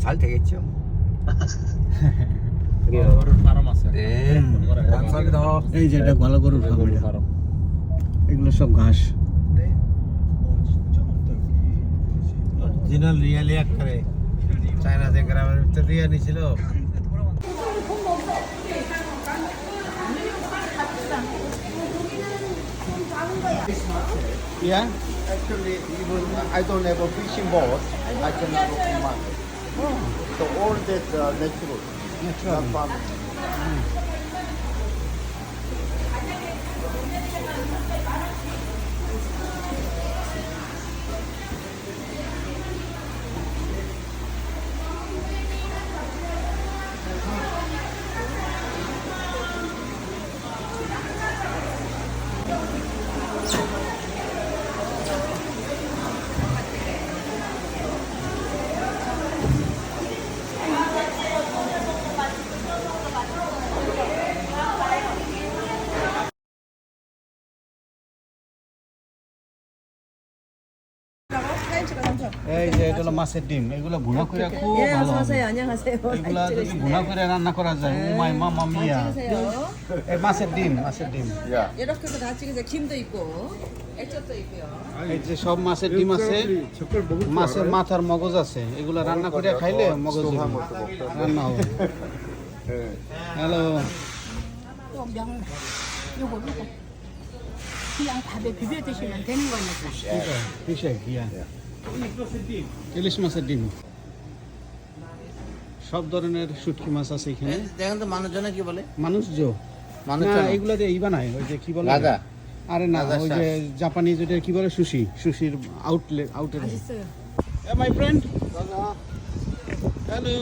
잘 되겠죠? গরুর ফার্ম আছে। 네. 감사합니다. এই যে এটা গোয়ালা গরুর ফার্ম, গরুর এটা। ফার্ম। এগুলো সব ঘাস। অরিজিনাল রিয়েলি একবারে চায়না যে গ্রামের ভিতর দিয়ে নিছিল। Yeah. Actually, even I don't have a fishing boat. I can go to market. So all that natural. Not farming. এই যে এটা হলো মাছের ডিম, এগুলো ভুনা করে খুব 예, ভালো 어서 হবে। 오세요. 안녕하세요. এগুলা যদি ভুনা করে রান্না করা যায়, 오 마이 마마 미야। 찍으세요. এই মাছের ডিম। Yeah. 이렇게도 다 찍으세요. 김도 있고, 액젓도 있고요. এই যে সব 마ছের ডিম আছে, মাছের মাথার মগজ আছে, এগুলা রান্না করে খাইলে মগজ রান্না হবে। হ্যালো, 또 명, 요거 그냥 밥에 비벼 드시면 되는 거니까. ফিশ এগ, ইয়া। ইলিশ মাছের ডিম। সব ধরনের শুটকি মাছ আছে এখানে। দেখেন তো মানুষজনে কি বলে? মানুষজ মানুষ না, এগুলা দিয়ে ই বানায়, ওই যে কি বলে রাজা। আরে না, রাজা ওই যে জাপানিজ ওটা কি বলে, সুশির outlet. 맛있어요. My friend, hello,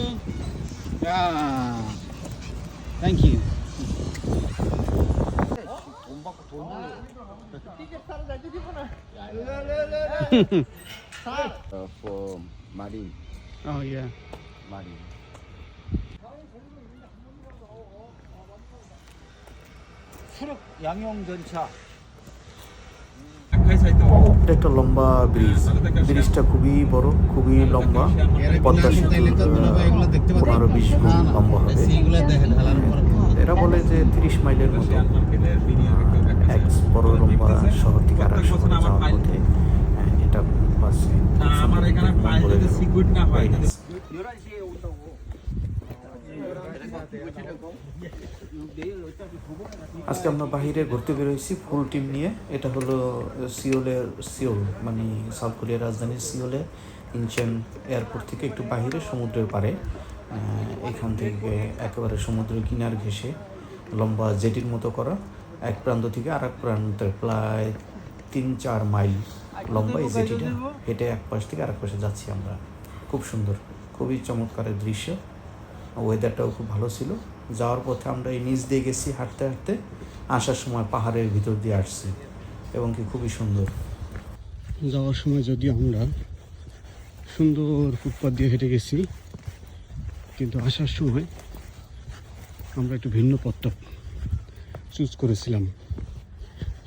thank you. For marine. Oh yeah. Marine. 양용전차। এটা একটা লম্বা ব্রিজটা খুবই বড়, খুবই লম্বা, পদ্মা সেতুর 15-20 গুণ লম্বা হবে। এরা বলে যে 30 মাইলের মতো এক বড় লম্বা শহর থেকে আর এক শহরে যাওয়ার পথে এটা বাসে আমার এখানে পাইলে যদি সিকিউর না হয় আজকে আমরা বাইরে ঘুরতে বেরোইছি ফুল টিম নিয়ে। এটা হলো সিওল মানে সাউথ কোরিয়ার রাজধানী সিওলে ইনচেন এয়ারপোর্ট থেকে একটু বাইরে সমুদ্রের পাড়ে, এখান থেকে একেবারে সমুদ্র কিনার ঘেঁষে লম্বা জেটির মতো করা, এক প্রান্ত থেকে আর এক প্রান্তে প্রায় 3-4 মাইল লম্বা এই জেটিটা, হেঁটে এক পাশ থেকে আরেক পাশে যাচ্ছি আমরা। খুব সুন্দর, খুবই চমৎকারের দৃশ্য, ওয়েদারটাও খুব ভালো ছিল। যাওয়ার পথে আমরা এই নিচ দিয়ে গেছি হাঁটতে হাঁটতে, আসার সময় পাহাড়ের ভিতর দিয়ে আসছি এবং কি খুবই সুন্দর। যাওয়ার সময় যদিও আমরা সুন্দর ফুটপাথ দিয়ে হেঁটে গেছি, কিন্তু আসার সময় আমরা একটু ভিন্ন পথটা চুজ করেছিলাম।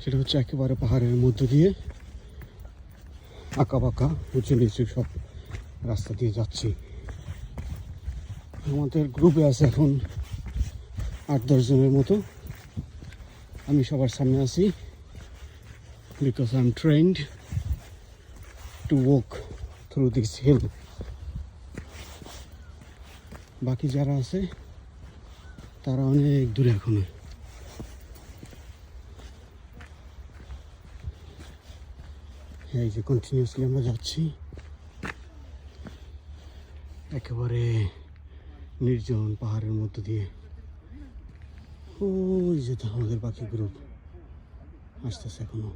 সেটা হচ্ছে একেবারে পাহাড়ের মধ্য দিয়ে আঁকা বাঁকা উঁচু নিচু সব রাস্তা দিয়ে যাচ্ছি। আমাদের গ্রুপে আছে এখন 8-10 জনের মতো। আমি সবার সামনে আছি, because I am trained to walk through this hill. বাকি যারা আছে তারা অনেক দূরে এখনো। এই যে কন্টিনিউসলি আমরা যাচ্ছি একেবারে নির্জন পাহাড়ের মধ্য দিয়ে। ওই যে আমাদের বাকি গ্রুপ আসতেছে এখনো।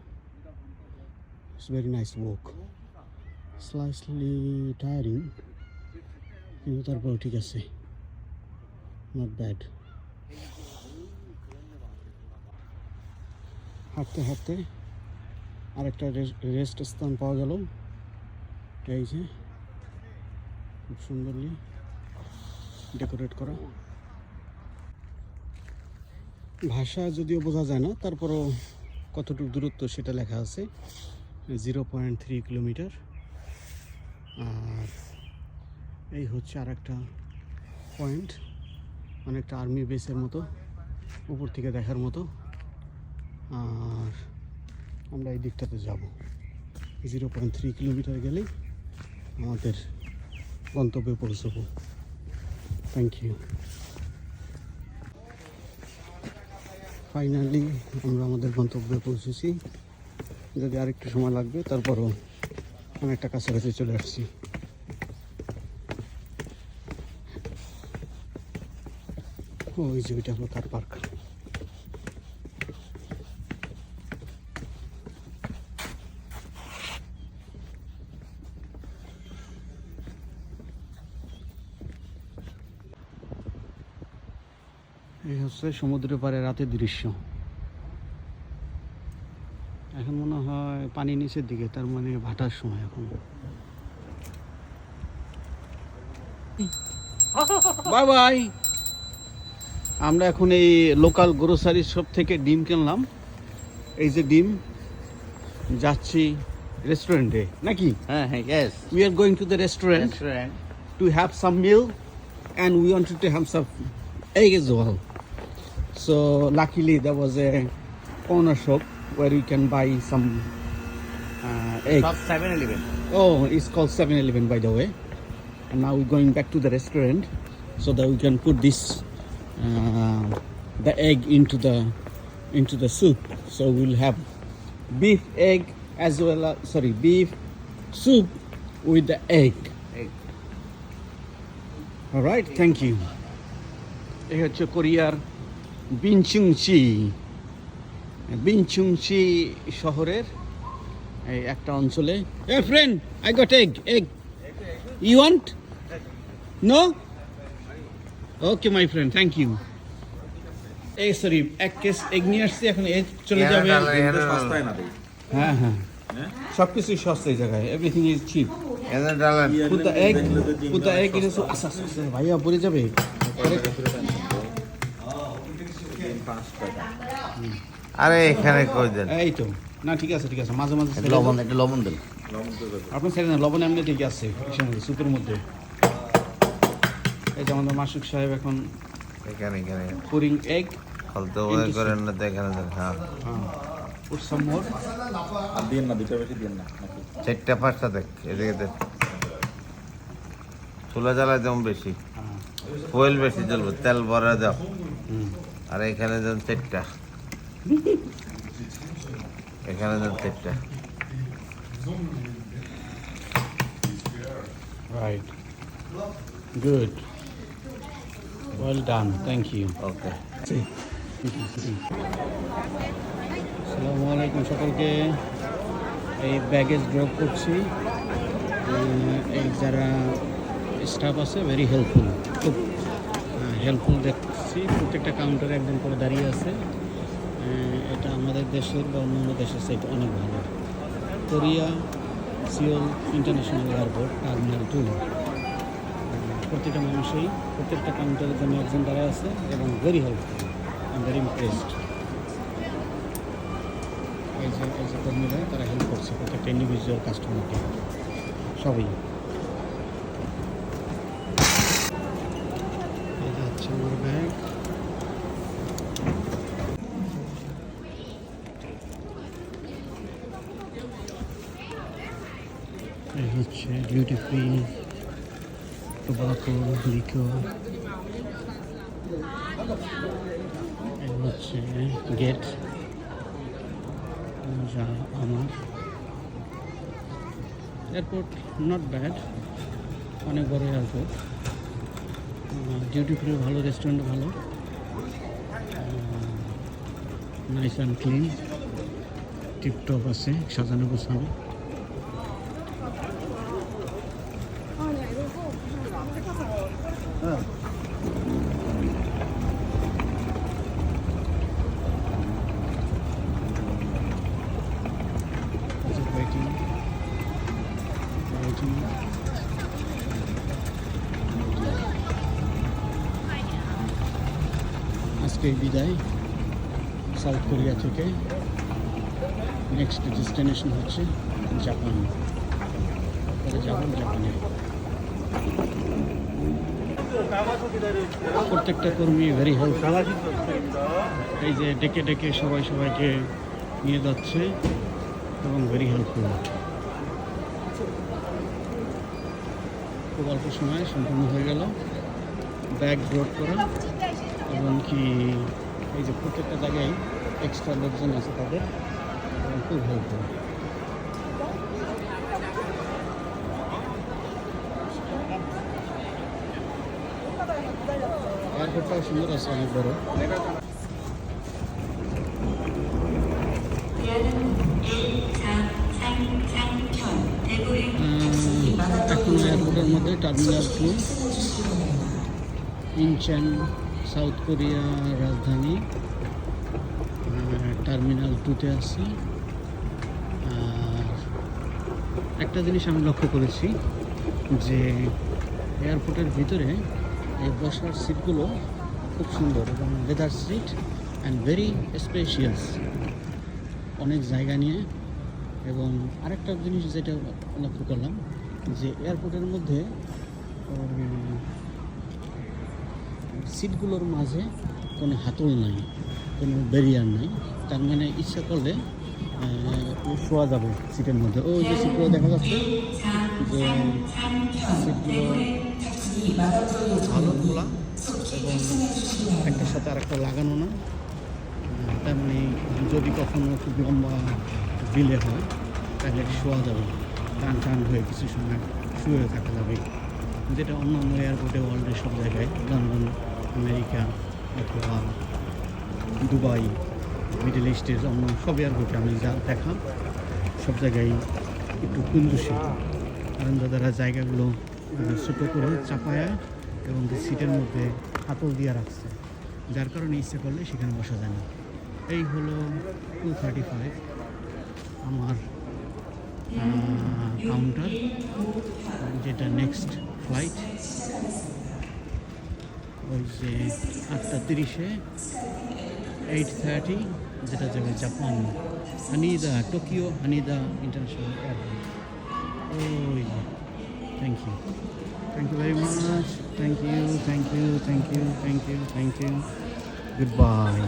It's very nice walk, slightly tiring, কিন্তু তারপরেও ঠিক আছে, নট ব্যাড। হাঁটতে হাঁটতে আরেকটা রেস্ট স্থান পাওয়া গেল। এই যে খুব সুন্দরলি ডেকোরেট করা। ভাষা যদিও বোঝা যায় না, তারপরও কতটুকু দূরত্ব সেটা লেখা আছে, 0.3 কিলোমিটার। আর এই হচ্ছে আর একটা পয়েন্ট, অনেকটা আর্মি বেসের মতো, উপর থেকে দেখার মতো। আর আমরা এই দিকটাতে যাব। 0.3 কিলোমিটার গেলেই আমাদের গন্তব্যে পৌঁছবো। Thank you. ফাইনালি আমরা আমাদের গন্তব্যে পৌঁছেছি। যদি আরেকটু সময় লাগবে, তারপরও অনেকটা কাছাকাছি চলে আসছি। ওই যে ওইটা হলো কার পার্ক। এই হচ্ছে সমুদ্রের পাড়ে রাতের দৃশ্য। এখন মনে হয় পানি নিচের দিকে, তার মানে ভাটার সময় এখন। Bye bye. আমরা এখন এই লোকাল গ্রোসারি শপ থেকে ডিম কিনলাম। এই যে ডিম, যাচ্ছি রেস্টুরেন্টে নাকি? হ্যাঁ, yes. We are going to the restaurant to have some meal, and we wanted to have some egg as well. So luckily there was a corner shop where we can buy some eggs. Shop 7-Eleven. Oh, it's called 7-Eleven, by the way. And now we're going back to the restaurant so that we can put this the egg into the soup. So we'll have beef egg as well as beef soup with the egg. All right, thank you. এই হচ্ছে কোরিয়ার বিনচুংচি শহরের এই একটা অঞ্চলে। Hey friend, I got egg. You want? No? Okay my friend, thank you. এক case egg নিয়ে আসছি, এখন এগ চলে যাবে। হ্যাঁ হ্যাঁ, সবকিছু সস্তা এই জায়গায়, everything is chip. Put the egg in the আচ্ছা ভাইয়া পড়ে যাবে। আরে এখানে কই দেন? এই তো না, ঠিক আছে মাঝে মাঝে একটু লবণ দেন। আপনার ছেড়ে না, লবণ এমনি ঠিক আছে সুপের মধ্যে। এই যে আমাদের মাসুক সাহেব এখন এখানে পুরিং এগ। ফালতু ওই করেন না তো, এখানে দেন। হ্যাঁ, put some more. আর দিন না, দুটো বেশি দিন না নাকি? 4টা 5টা দেখ, এদিকে দেখ। চুলা জ্বালায় যেমন বেশি, ফুয়েল বেশি জ্বলবে, তেল ভরা দাও। আর এখানে দেন 4টা, এখানে দেন 4টা। Right. Good. Well done. Thank you. ওকে। আসসালামু আলাইকুম সকলকে। এই ব্যাগেজ ড্রপ করছি। এই যারা স্টাফ আছে ভেরি হেল্পফুল, খুব হেল্পফুল দেখছি। প্রত্যেকটা কাউন্টারে একজন করে দাঁড়িয়ে আছে। এটা আমাদের দেশের বা অন্যান্য দেশের সাইড অনেক ভালো। Korea Seoul international airport terminal 2, প্রত্যেকটা মানুষই প্রত্যেকটা কাউন্টারের জন্য একজন দাঁড়ায় আছে এবং very helpful. I am very impressed. এই যে কর্মীরা তারা হেল্প করছে প্রত্যেকটা ইন্ডিভিজুয়াল কাস্টমারকে, সবই। এই যে হচ্ছে আমার ব্যাগ। এই হচ্ছে ডিউটি ফ্রি, টোবাকো, লিকর। এই হচ্ছে গেট, যা আমার এয়ারপোর্ট নট ব্যাড, অনেক বড় এয়ারপোর্ট। ডিউটি ফ্রি ভালো, রেস্টুরেন্ট ভালো, নাইস অ্যান্ড ক্লিন, টিপটপ আছে, সাজানো গোছানো। আজকে বিদায় সাউথ কোরিয়া থেকে। নেক্সট ডেস্টিনেশন হচ্ছে জাপান। পরে যাব জাপানে। প্রত্যেকটা কর্মী ভেরি হেল্পফুল। এই যে ডেকে ডেকে সবাইকে নিয়ে যাচ্ছে এবং ভেরি হেল্পফুল। খুব অল্প সময়ে সম্পূর্ণ হয়ে গেল ব্যাগ ড্রপ করা, এবং কি এই যে প্রত্যেকটা জায়গায় এক্সট্রা লোকজন আছে তাদের, এবং খুব হেল্পফুল। এয়ারপোর্টটাও সুন্দর আছে, অনেক বড়। এখন এয়ারপোর্টের মধ্যে টার্মিনাল 2 ইনচেন, সাউথ কোরিয়া রাজধানী, টার্মিনাল 2-তে আছি। আর একটা জিনিস আমি লক্ষ্য করেছি যে এয়ারপোর্টের ভিতরে এই বসার সিটগুলো খুব সুন্দর এবং leather seat and very spacious, অনেক জায়গা নিয়ে। এবং আরেকটা জিনিস যেটা লক্ষ্য করলাম যে এয়ারপোর্টের মধ্যে সিটগুলোর মাঝে কোনো হাতল নাই, কোনো ব্যারিয়ার নাই। তার মানে ইচ্ছা করলে শোয়া যাবে সিটের মধ্যে। ওই যে সিটগুলো দেখা যাচ্ছে যে সিটগুলো ভালো খোলা এবং একটার সাথে আরেকটা লাগানো না। তার মানে যদি কখনো খুব লম্বা ডিলে হয় তাহলে শোয়া যাবে, টান হয়ে কিছু সময় শুয়ে থাকা যাবে, যেটা অন্য এয়ারপোর্টে ওয়ার্ল্ডের সব জায়গায়, লন্ডন, আমেরিকা অথবা দুবাই, মিডল ইস্টের অন্য সব এয়ারপোর্টে আমি যা দেখা সব জায়গায় একটু কুঞ্জুসি, কারণ তারা জায়গাগুলো ছোটো করে চাপায়া এবং সিটের মধ্যে হাতল দিয়ে রাখছে, যার কারণে ইচ্ছে করলে সেখানে বসা যায় না। এই হলো 235 আমার কাউন্টার, যেটা নেক্সট ফ্লাইট ওই যে 8:30-এ 8:30 যেটা যাবে Japan, Haneda, Tokyo Haneda international airport. ওই thank you very much, thank you, good bye.